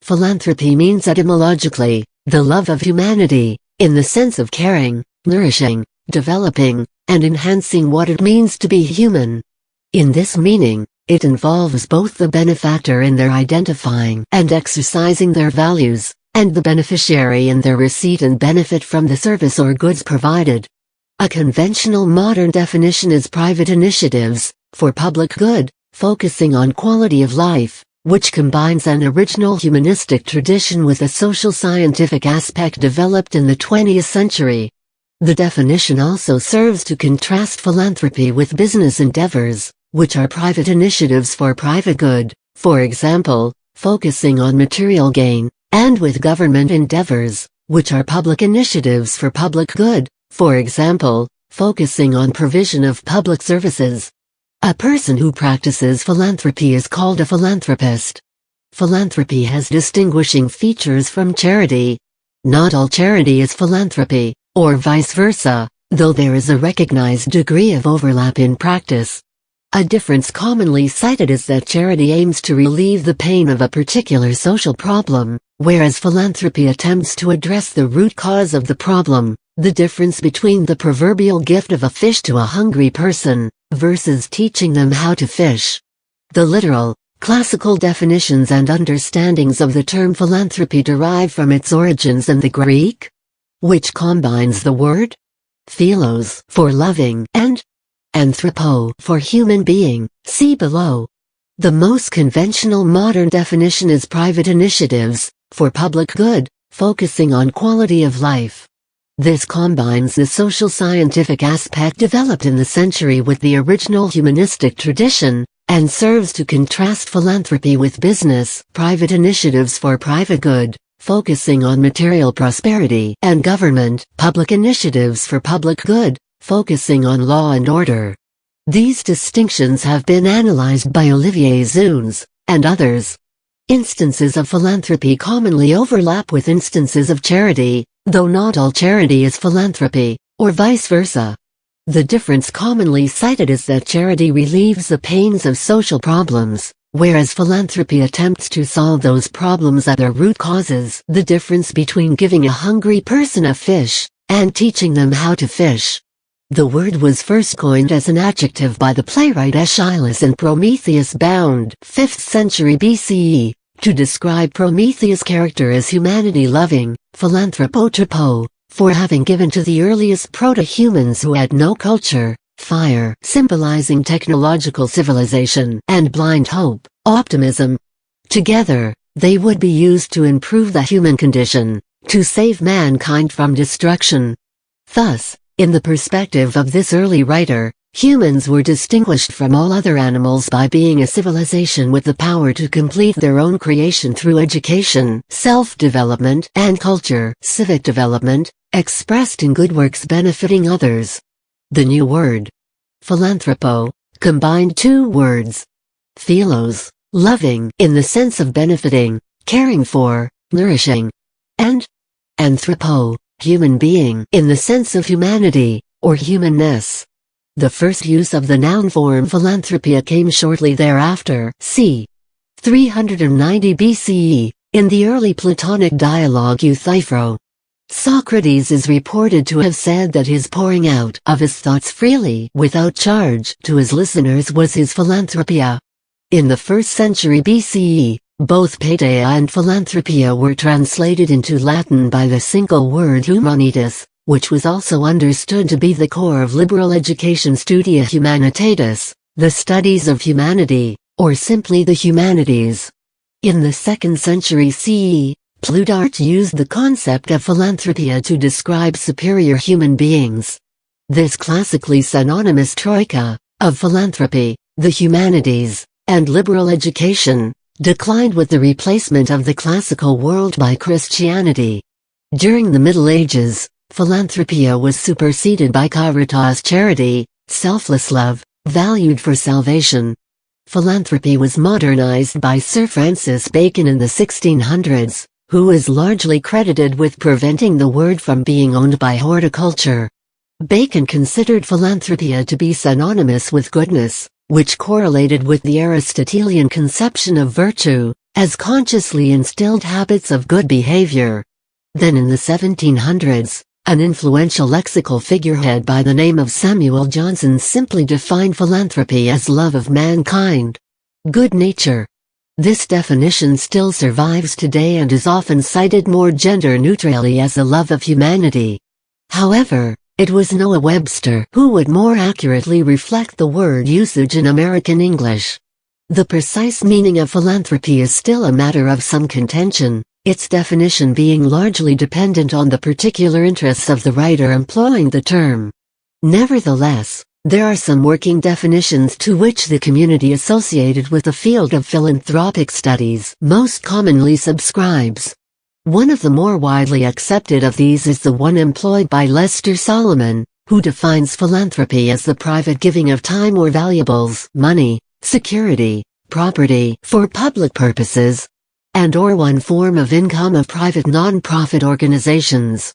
Philanthropy means etymologically, the love of humanity, in the sense of caring, nourishing, developing, and enhancing what it means to be human. In this meaning, it involves both the benefactor in their identifying and exercising their values, and the beneficiary in their receipt and benefit from the service or goods provided. A conventional modern definition is private initiatives, for public good, focusing on quality of life, which combines an original humanistic tradition with a social scientific aspect developed in the 20th century. The definition also serves to contrast philanthropy with business endeavors, which are private initiatives for private good, for example, focusing on material gain, and with government endeavors, which are public initiatives for public good, for example, focusing on provision of public services. A person who practices philanthropy is called a philanthropist. Philanthropy has distinguishing features from charity. Not all charity is philanthropy, or vice versa, though there is a recognized degree of overlap in practice. A difference commonly cited is that charity aims to relieve the pain of a particular social problem, whereas philanthropy attempts to address the root cause of the problem, the difference between the proverbial gift of a fish to a hungry person, versus teaching them how to fish. The literal, classical definitions and understandings of the term philanthropy derive from its origins in the Greek, which combines the word philos for loving and anthropo for human being, see below. The most conventional modern definition is private initiatives, for public good, focusing on quality of life. This combines the social scientific aspect developed in the century with the original humanistic tradition, and serves to contrast philanthropy with business, private initiatives for private good, focusing on material prosperity, and government, public initiatives for public good, focusing on law and order. These distinctions have been analyzed by Olivier Zunes, and others. Instances of philanthropy commonly overlap with instances of charity, though not all charity is philanthropy, or vice versa. The difference commonly cited is that charity relieves the pains of social problems, whereas philanthropy attempts to solve those problems at their root causes. The difference between giving a hungry person a fish, and teaching them how to fish. The word was first coined as an adjective by the playwright Aeschylus in Prometheus Bound, 5th century BCE, to describe Prometheus' character as humanity-loving, philanthropotropo, for having given to the earliest proto-humans who had no culture, fire, symbolizing technological civilization, and blind hope, optimism. Together, they would be used to improve the human condition, to save mankind from destruction. Thus, in the perspective of this early writer, humans were distinguished from all other animals by being a civilization with the power to complete their own creation through education, self-development, and culture, civic development, expressed in good works benefiting others. The new word, philanthropo, combined two words. Philos, loving in the sense of benefiting, caring for, nourishing, and anthropo, human being in the sense of humanity, or humanness. The first use of the noun form philanthropia came shortly thereafter, c. 390 BCE, in the early Platonic dialogue Euthyphro. Socrates is reported to have said that his pouring out of his thoughts freely without charge to his listeners was his philanthropia. In the 1st century BCE, both paideia and philanthropia were translated into Latin by the single word humanitas, which was also understood to be the core of liberal education studia humanitatis, the studies of humanity, or simply the humanities. In the 2nd century CE, Plutarch used the concept of philanthropia to describe superior human beings. This classically synonymous troika, of philanthropy, the humanities, and liberal education, declined with the replacement of the classical world by Christianity. During the Middle Ages, philanthropia was superseded by caritas, charity, selfless love, valued for salvation. Philanthropy was modernized by Sir Francis Bacon in the 1600s, who is largely credited with preventing the word from being owned by horticulture. Bacon considered philanthropia to be synonymous with goodness, which correlated with the Aristotelian conception of virtue, as consciously instilled habits of good behavior. Then in the 1700s, an influential lexical figurehead by the name of Samuel Johnson simply defined philanthropy as love of mankind. Good nature. This definition still survives today and is often cited more gender-neutrally as a love of humanity. However, it was Noah Webster who would more accurately reflect the word usage in American English. The precise meaning of philanthropy is still a matter of some contention, its definition being largely dependent on the particular interests of the writer employing the term. Nevertheless, there are some working definitions to which the community associated with the field of philanthropic studies most commonly subscribes. One of the more widely accepted of these is the one employed by Lester Solomon, who defines philanthropy as the private giving of time or valuables, money, security, property, for public purposes, and/or one form of income of private non-profit organizations.